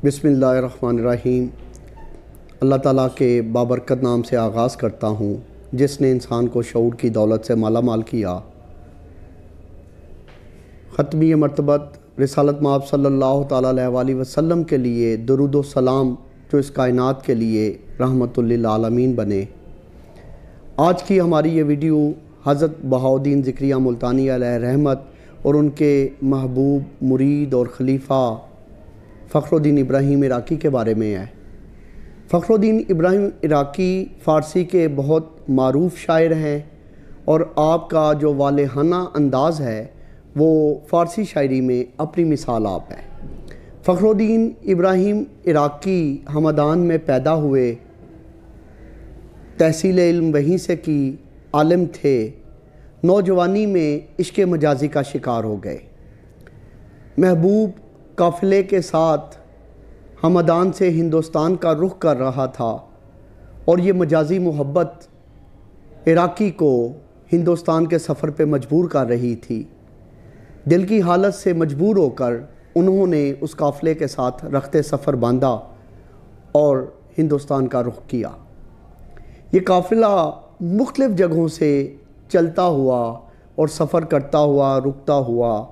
بسم اللہ الرحمن الرحیم۔ اللہ تعالیٰ کے بابرکت نام سے آغاز کرتا ہوں جس نے انسان کو شعور کی دولت سے مالا مال کیا۔ ختمی مرتبت رسالت مآب صلی اللہ تعالیٰ علیہ وسلم کے لیے درود و سلام جو اس کائنات کے لیے رحمت للعالمین بنے۔ آج کی ہماری یہ ویڈیو حضرت بہاؤالدین ذکریہ ملتانی علیہ رحمت اور ان کے محبوب مرید اور خلیفہ فخر الدین ابراہیم عراقی کے بارے میں ہے۔ فخر الدین ابراہیم عراقی فارسی کے بہت معروف شاعر ہیں اور آپ کا جو والہانہ انداز ہے وہ فارسی شاعری میں اپنی مثال آپ ہے۔ فخر الدین ابراہیم عراقی ہمدان میں پیدا ہوئے، تحصیل علم وہیں سے کی، عالم تھے، نوجوانی میں عشق مجازی کا شکار ہو گئے۔ محبوب قافلے کے ساتھ ہمدان سے ہندوستان کا رخ کر رہا تھا اور یہ مجازی محبت عراقی کو ہندوستان کے سفر پہ مجبور کر رہی تھی۔ دل کی حالت سے مجبور ہو کر انہوں نے اس قافلے کے ساتھ رخت سفر باندھا اور ہندوستان کا رخ کیا۔ یہ قافلہ مختلف جگہوں سے چلتا ہوا اور سفر کرتا ہوا رکتا ہوا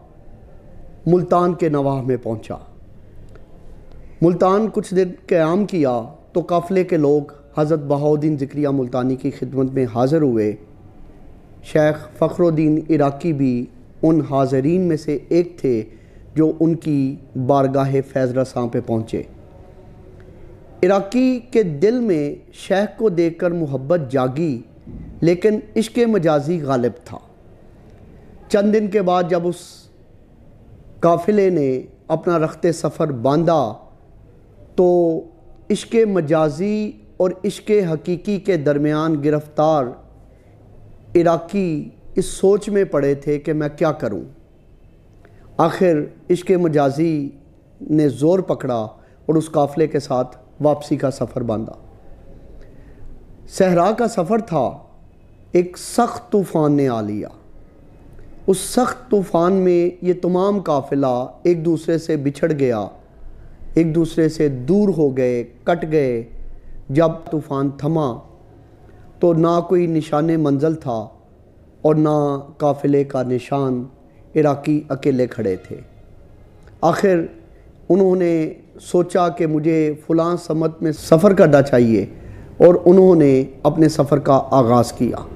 ملتان کے نواح میں پہنچا۔ ملتان کچھ دن قیام کیا تو قافلے کے لوگ حضرت بہاؤالدین ذکریہ ملتانی کی خدمت میں حاضر ہوئے۔ شیخ فخر الدین عراقی بھی ان حاضرین میں سے ایک تھے جو ان کی بارگاہ فیض رساں پہ پہنچے۔ عراقی کے دل میں شیخ کو دیکھ کر محبت جاگی، لیکن عشق مجازی غالب تھا۔ چند دن کے بعد جب اس قافلے نے اپنا رخت سفر باندھا تو عشق مجازی اور عشق حقیقی کے درمیان گرفتار عراقی اس سوچ میں پڑے تھے کہ میں کیا کروں۔ آخر عشق مجازی نے زور پکڑا اور اس قافلے کے ساتھ واپسی کا سفر باندھا۔ صحرا کا سفر تھا، ایک سخت طوفان نے آ لیا۔ اس سخت طوفان میں یہ تمام قافلہ ایک دوسرے سے بچھڑ گیا، ایک دوسرے سے دور ہو گئے، کٹ گئے۔ جب طوفان تھما تو نہ کوئی نشان منزل تھا اور نہ قافلے کا نشان۔ عراقی اکیلے کھڑے تھے۔ آخر انہوں نے سوچا کہ مجھے فلاں سمت میں سفر کرنا چاہیے اور انہوں نے اپنے سفر کا آغاز کیا۔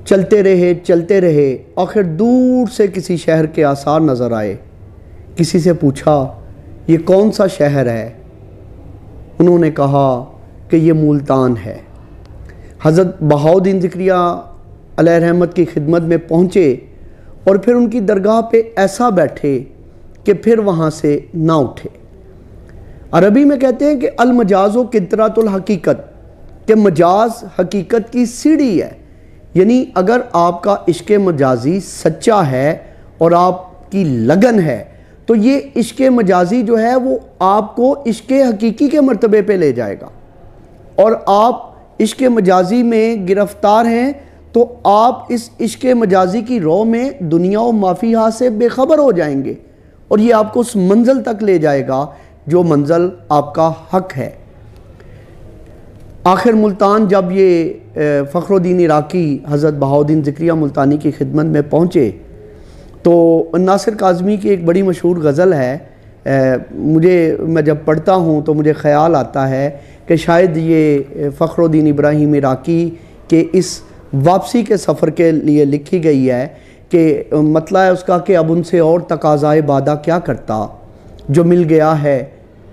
چلتے رہے، آخر دور سے کسی شہر کے آثار نظر آئے۔ کسی سے پوچھا یہ کون سا شہر ہے؟ انہوں نے کہا کہ یہ ملتان ہے۔ حضرت بہاؤالدین ذکریہ علیہ رحمت کی خدمت میں پہنچے اور پھر ان کی درگاہ پہ ایسا بیٹھے کہ پھر وہاں سے نہ اٹھے۔ عربی میں کہتے ہیں کہ المجاز و قطرۃ الحقیقت، کہ مجاز حقیقت کی سیڑھی ہے۔ یعنی اگر آپ کا عشق مجازی سچا ہے اور آپ کی لگن ہے تو یہ عشق مجازی جو ہے وہ آپ کو عشق حقیقی کے مرتبے پہ لے جائے گا، اور آپ عشق مجازی میں گرفتار ہیں تو آپ اس عشق مجازی کی رو میں دنیا و ما فیہا سے بے خبر ہو جائیں گے، اور یہ آپ کو اس منزل تک لے جائے گا جو منزل آپ کا حق ہے۔ آخر ملتان جب یہ فخر الدین عراقی حضرت بہاؤالدین ذکریہ ملتانی کی خدمت میں پہنچے تو ناصر کاظمی کی ایک بڑی مشہور غزل ہے، میں جب پڑھتا ہوں تو مجھے خیال آتا ہے کہ شاید یہ فخر الدین ابراہیم عراقی کے اس واپسی کے سفر کے لیے لکھی گئی ہے، کہ مطلع ہے اس کا کہ اب ان سے اور تقاضائے بادہ کیا کرتا، جو مل گیا ہے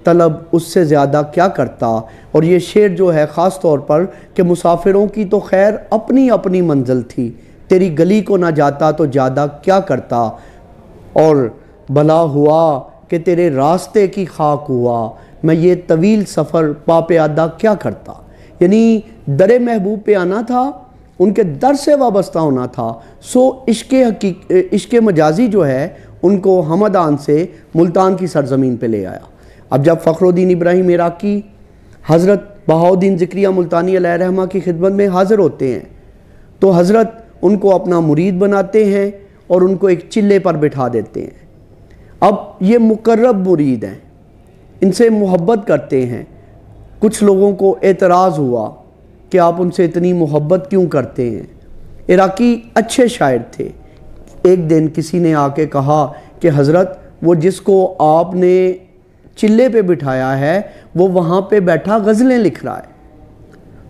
طلب اس سے زیادہ کیا کرتا۔ اور یہ شعر جو ہے خاص طور پر کہ مسافروں کی تو خیر اپنی اپنی منزل تھی، تیری گلی کو نہ جاتا تو زیادہ کیا کرتا، اور بھلا ہوا کہ تیرے راستے کی خاک ہوا، میں یہ طویل سفر پا پیادہ کیا کرتا۔ یعنی در محبوب پہ آنا تھا، ان کے در سے وابستہ ہونا تھا، سو عشق مجازی جو ہے ان کو ہمدان سے ملتان کی سرزمین پہ لے آیا۔ اب جب فخر الدین ابراہیم عراقی حضرت بہاؤالدین ذکریہ ملتانی علیہ رحمہ کی خدمت میں حاضر ہوتے ہیں تو حضرت ان کو اپنا مرید بناتے ہیں اور ان کو ایک چلے پر بٹھا دیتے ہیں۔ اب یہ مقرب مرید ہیں، ان سے محبت کرتے ہیں۔ کچھ لوگوں کو اعتراض ہوا کہ آپ ان سے اتنی محبت کیوں کرتے ہیں۔ عراقی اچھے شاعر تھے۔ ایک دن کسی نے آ کے کہا کہ حضرت وہ جس کو آپ نے چلے پہ بٹھایا ہے وہ وہاں پہ بیٹھا غزلیں لکھ رہا ہے۔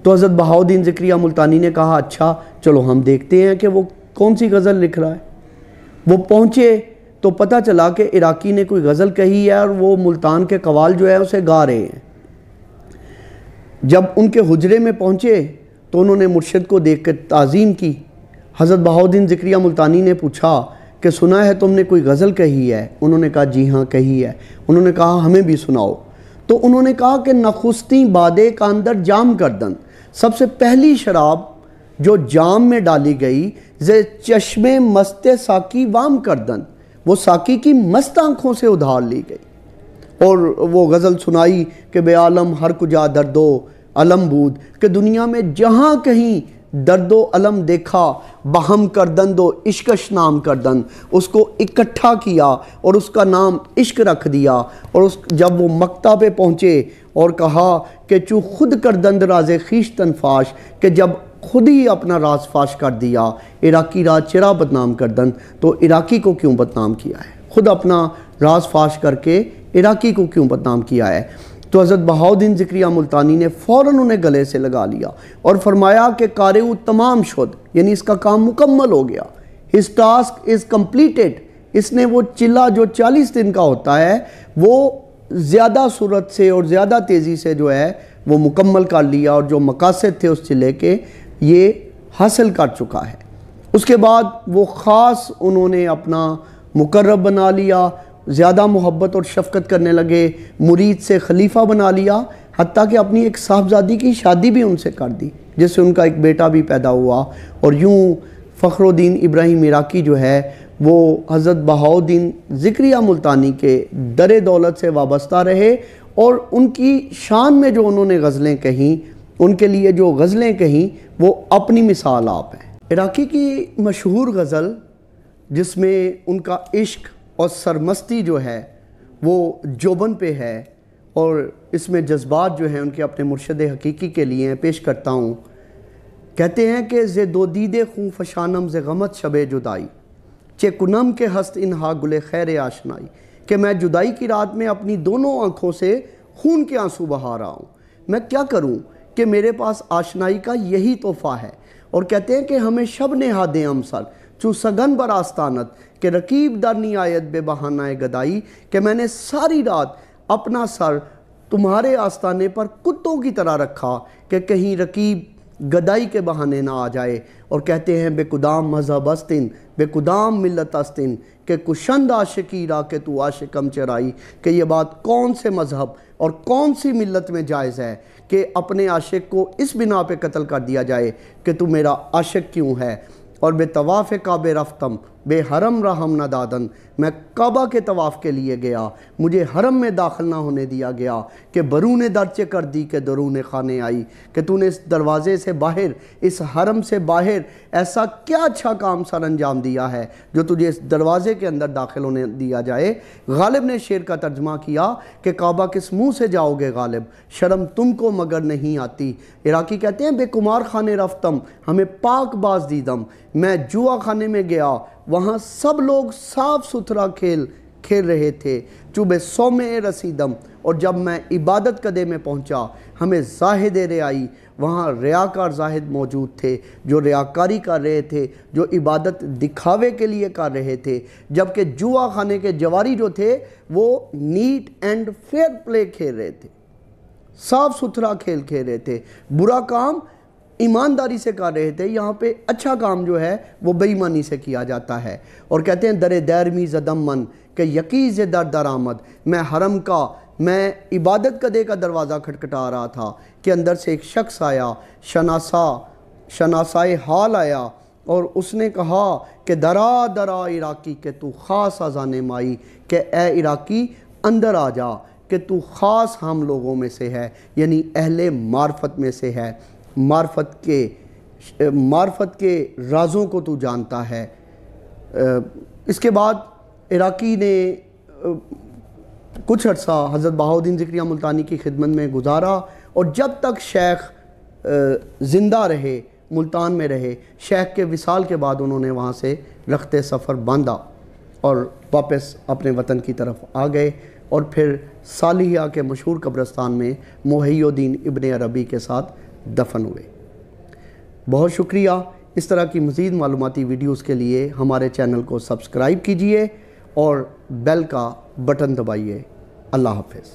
تو حضرت بہاؤالدین ذکریہ ملتانی نے کہا اچھا چلو ہم دیکھتے ہیں کہ وہ کون سی غزل لکھ رہا ہے۔ وہ پہنچے تو پتہ چلا کہ عراقی نے کوئی غزل کہی ہے اور وہ ملتان کے قوال جو ہے اسے گا رہے ہیں۔ جب ان کے حجرے میں پہنچے تو انہوں نے مرشد کو دیکھ کر تعظیم کی۔ حضرت بہاؤالدین ذکریہ ملتانی نے پوچھا کہ سنا ہے تم نے کوئی غزل کہی ہے؟ انہوں نے کہا جی ہاں کہی ہے۔ انہوں نے کہا ہمیں بھی سناؤ۔ تو انہوں نے کہا کہ نخستیں بادے کا اندر جام کردن، سب سے پہلی شراب جو جام میں ڈالی گئی زے چشم مست ساکی وام کردن، وہ ساکی کی مست آنکھوں سے ادھار لی گئی۔ اور وہ غزل سنائی کہ بے عالم ہر کجا درد و علم بود، کہ دنیا میں جہاں کہیں درد و علم دیکھا بہم کردن دو عشقش نام کردن، اس کو اکٹھا کیا اور اس کا نام عشق رکھ دیا۔ اور جب وہ مقطع پہ پہنچے اور کہا کہ چو خود کردند راز خویشتن فاش، کہ جب خود ہی اپنا راز فاش کر دیا، عراقی راز چرا بدنام کردن، تو عراقی کو کیوں بدنام کیا ہے؟ خود اپنا راز فاش کر کے عراقی کو کیوں بدنام کیا ہے؟ تو حضرت بہاؤالدین ذکریہ ملتانی نے فوراً انہیں گلے سے لگا لیا اور فرمایا کہ قارئ تمام شد، یعنی اس کا کام مکمل ہو گیا۔ his task is completed۔ اس نے وہ چلہ جو 40 دن کا ہوتا ہے وہ زیادہ سرعت سے اور زیادہ تیزی سے جو ہے وہ مکمل کر لیا، اور جو مقاصد تھے اس چلے کے یہ حاصل کر چکا ہے۔ اس کے بعد وہ خاص انہوں نے اپنا مقرب بنا لیا، زیادہ محبت اور شفقت کرنے لگے، مرید سے خلیفہ بنا لیا، حتیٰ کہ اپنی ایک صاحبزادی کی شادی بھی ان سے کر دی، جس سے ان کا ایک بیٹا بھی پیدا ہوا۔ اور یوں فخر الدین ابراہیم عراقی جو ہے وہ حضرت بہاؤالدین ذکریہ ملتانی کے در دولت سے وابستہ رہے، اور ان کی شان میں جو انہوں نے غزلیں کہیں، ان کے لیے جو غزلیں کہیں وہ اپنی مثال آپ ہیں۔ عراقی کی مشہور غزل جس میں ان کا عشق اور سرمستی جو ہے وہ جوبن پہ ہے، اور اس میں جذبات جو ہیں ان کے اپنے مرشد حقیقی کے لیے پیش کرتا ہوں۔ کہتے ہیں کہ ز دو دید خون فشانم ز غمت شب جدائی، چے کنم کے ہست انہا گل خیر آشنائی، کہ میں جدائی کی رات میں اپنی دونوں آنکھوں سے خون کے آنسو بہا رہا ہوں، میں کیا کروں کہ میرے پاس آشنائی کا یہی تحفہ ہے۔ اور کہتے ہیں کہ ہمیں شب نہادیں امسر چو سگن بر آستانت، کہ رقیب در نی آیت بے بہانہ گدائی، کہ میں نے ساری رات اپنا سر تمہارے آستانے پر کتوں کی طرح رکھا کہ کہیں رقیب گدائی کے بہانے نہ آ جائے۔ اور کہتے ہیں بے قدام مذہب استن بے قدام ملت استن، کہ کشند عاشقی را کہ تو عاشقم چرائی، کہ یہ بات کون سے مذہب اور کون سی ملت میں جائز ہے کہ اپنے عاشق کو اس بنا پہ قتل کر دیا جائے کہ تو میرا عاشق کیوں ہے۔ اور بے طواف کعبے رفتم بے حرم رحم نہ دادن، میں کعبہ کے طواف کے لیے گیا، مجھے حرم میں داخل نہ ہونے دیا گیا، کہ برون درچے کر دی کہ درون خانے آئی، کہ تو نے اس دروازے سے باہر، اس حرم سے باہر ایسا کیا اچھا کام سر انجام دیا ہے جو تجھے اس دروازے کے اندر داخل ہونے دیا جائے۔ غالب نے شعر کا ترجمہ کیا کہ کعبہ کس منہ سے جاؤ گے غالب، شرم تم کو مگر نہیں آتی۔ عراقی کہتے ہیں بے کمار خانے رفتم، ہمیں پاک باز دیدم، میں جوا خانے میں گیا، وہاں سب لوگ صاف ستھرا کھیل رہے تھے، چوبے سومے رسیدم، اور جب میں عبادت کدے میں پہنچا ہمیں زاہد رعائی، وہاں ریاکار زاہد موجود تھے جو ریاکاری کر رہے تھے، جو عبادت دکھاوے کے لیے کر رہے تھے، جبکہ جوا خانے کے جواری جو تھے وہ نیٹ اینڈ فیئر پلے کھیل رہے تھے، صاف ستھرا کھیل کھیل رہے تھے، برا کام ایمانداری سے کر رہے تھے، یہاں پہ اچھا کام جو ہے وہ بے ایمانی سے کیا جاتا ہے۔ اور کہتے ہیں در دیرمی زدم من، کہ یقیز در در آمد، میں حرم کا، میں عبادت کدے کا دروازہ کھٹکھٹا رہا تھا کہ اندر سے ایک شخص آیا، شناسائے حال آیا، اور اس نے کہا کہ درا درا عراقی کہ تو خاص آزان مائی، کہ اے عراقی اندر آ جا کہ تو خاص ہم لوگوں میں سے ہے، یعنی اہل معرفت میں سے ہے، معرفت کے رازوں کو تو جانتا ہے۔ اس کے بعد عراقی نے کچھ عرصہ حضرت بہاؤالدین ذکریہ ملتانی کی خدمت میں گزارا، اور جب تک شیخ زندہ رہے، ملتان میں رہے، شیخ کے وصال کے بعد انہوں نے وہاں سے رخت سفر باندھا اور واپس اپنے وطن کی طرف آ گئے، اور پھر صالحیہ کے مشہور قبرستان میں محی الدین ابن عربی کے ساتھ دفن ہوئے۔ بہت شکریہ۔ اس طرح کی مزید معلوماتی ویڈیوز کے لیے ہمارے چینل کو سبسکرائب کیجئے اور بیل کا بٹن دبائیے۔ اللہ حافظ۔